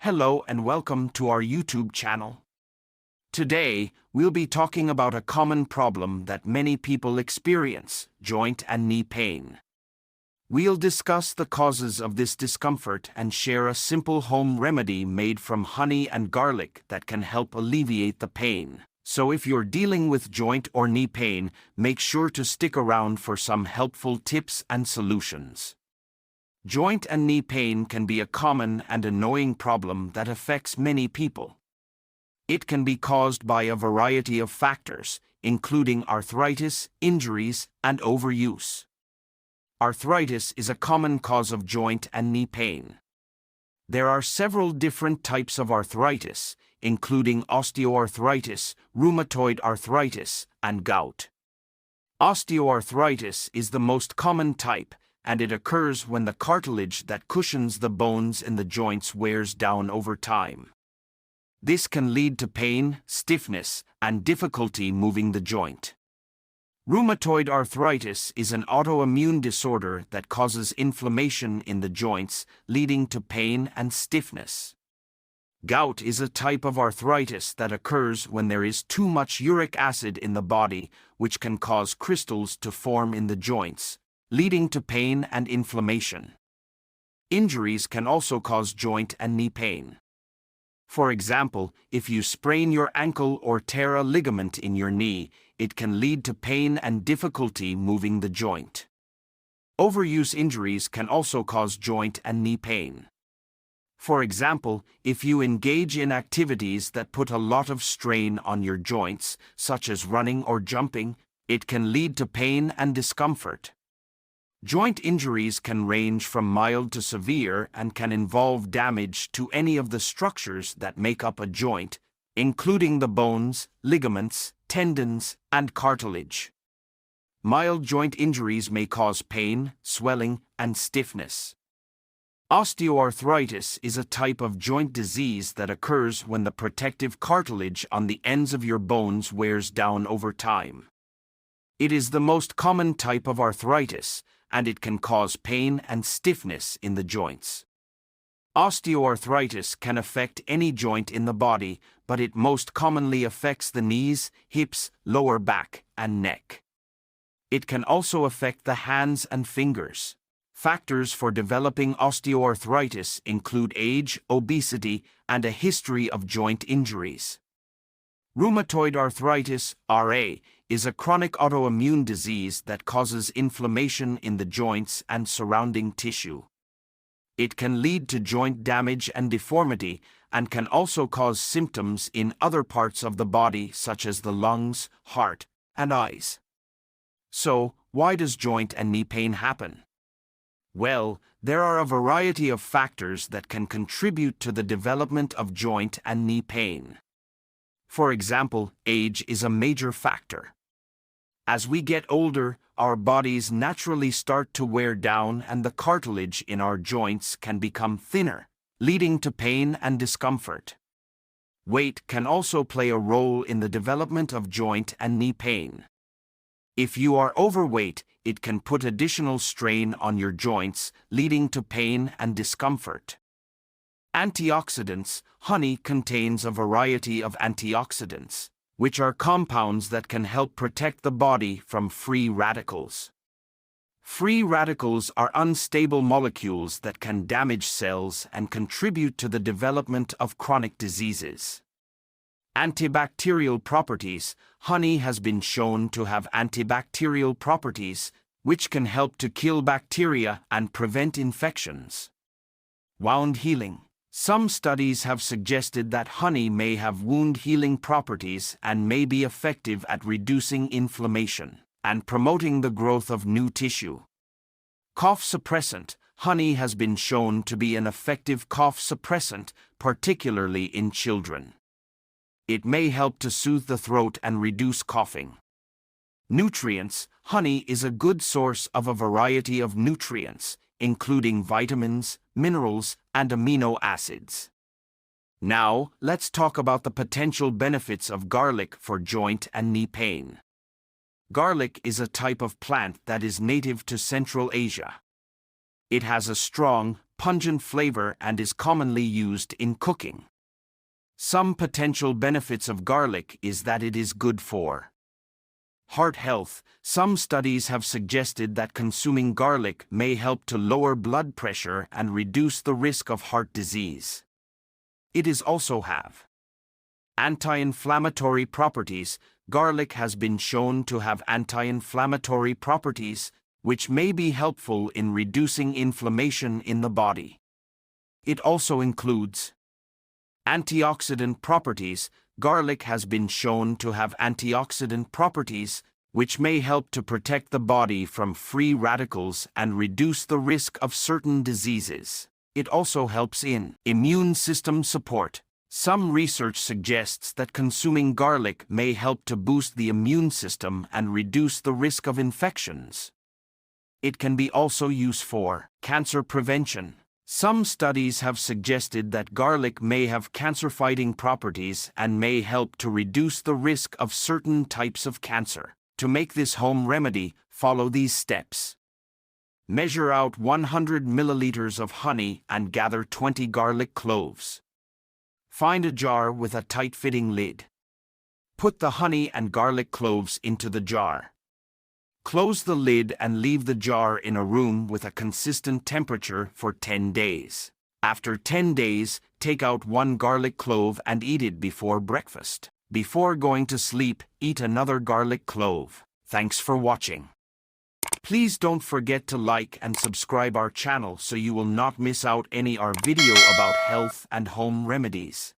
Hello and welcome to our YouTube channel. Today, we'll be talking about a common problem that many people experience, joint and knee pain. We'll discuss the causes of this discomfort and share a simple home remedy made from honey and garlic that can help alleviate the pain. So if you're dealing with joint or knee pain, make sure to stick around for some helpful tips and solutions. Joint and knee pain can be a common and annoying problem that affects many people. It can be caused by a variety of factors, including arthritis, injuries, and overuse. Arthritis is a common cause of joint and knee pain. There are several different types of arthritis, including osteoarthritis, rheumatoid arthritis, and gout. Osteoarthritis is the most common type, and it occurs when the cartilage that cushions the bones in the joints wears down over time. This can lead to pain, stiffness, and difficulty moving the joint. Rheumatoid arthritis is an autoimmune disorder that causes inflammation in the joints, leading to pain and stiffness. Gout is a type of arthritis that occurs when there is too much uric acid in the body, which can cause crystals to form in the joints, leading to pain and inflammation. Injuries can also cause joint and knee pain. For example, if you sprain your ankle or tear a ligament in your knee, it can lead to pain and difficulty moving the joint. Overuse injuries can also cause joint and knee pain. For example, if you engage in activities that put a lot of strain on your joints, such as running or jumping, it can lead to pain and discomfort. Joint injuries can range from mild to severe and can involve damage to any of the structures that make up a joint, including the bones, ligaments, tendons, and cartilage. Mild joint injuries may cause pain, swelling, and stiffness. Osteoarthritis is a type of joint disease that occurs when the protective cartilage on the ends of your bones wears down over time. It is the most common type of arthritis, and it can cause pain and stiffness in the joints. Osteoarthritis can affect any joint in the body, but it most commonly affects the knees, hips, lower back, and neck. It can also affect the hands and fingers. Factors for developing osteoarthritis include age, obesity, and a history of joint injuries. Rheumatoid arthritis, RA, is a chronic autoimmune disease that causes inflammation in the joints and surrounding tissue. It can lead to joint damage and deformity, and can also cause symptoms in other parts of the body such as the lungs, heart, and eyes. So, why does joint and knee pain happen? Well, there are a variety of factors that can contribute to the development of joint and knee pain. For example, age is a major factor. As we get older, our bodies naturally start to wear down and the cartilage in our joints can become thinner, leading to pain and discomfort. Weight can also play a role in the development of joint and knee pain. If you are overweight, it can put additional strain on your joints, leading to pain and discomfort. Antioxidants. Honey contains a variety of antioxidants, which are compounds that can help protect the body from free radicals. Free radicals are unstable molecules that can damage cells and contribute to the development of chronic diseases. Antibacterial properties. Honey has been shown to have antibacterial properties, which can help to kill bacteria and prevent infections. Wound healing. Some studies have suggested that honey may have wound-healing properties and may be effective at reducing inflammation and promoting the growth of new tissue. Cough suppressant. Honey has been shown to be an effective cough suppressant, particularly in children. It may help to soothe the throat and reduce coughing. Nutrients. Honey is a good source of a variety of nutrients, including vitamins, minerals, and amino acids. Now, let's talk about the potential benefits of garlic for joint and knee pain. Garlic is a type of plant that is native to Central Asia. It has a strong, pungent flavor and is commonly used in cooking. Some potential benefits of garlic is that it is good for heart health. Some studies have suggested that consuming garlic may help to lower blood pressure and reduce the risk of heart disease. It is also have anti-inflammatory properties. Garlic has been shown to have anti-inflammatory properties, which may be helpful in reducing inflammation in the body. It also includes antioxidant properties. Garlic has been shown to have antioxidant properties, which may help to protect the body from free radicals and reduce the risk of certain diseases. It also helps in immune system support. Some research suggests that consuming garlic may help to boost the immune system and reduce the risk of infections. It can be also used for cancer prevention. Some studies have suggested that garlic may have cancer-fighting properties and may help to reduce the risk of certain types of cancer. To make this home remedy, follow these steps. Measure out 100 milliliters of honey and gather 20 garlic cloves. Find a jar with a tight-fitting lid. Put the honey and garlic cloves into the jar. Close the lid and leave the jar in a room with a consistent temperature for 10 days. After 10 days, take out one garlic clove and eat it before breakfast. Before going to sleep, eat another garlic clove. Thanks for watching. Please don't forget to like and subscribe our channel so you will not miss out any our video about health and home remedies.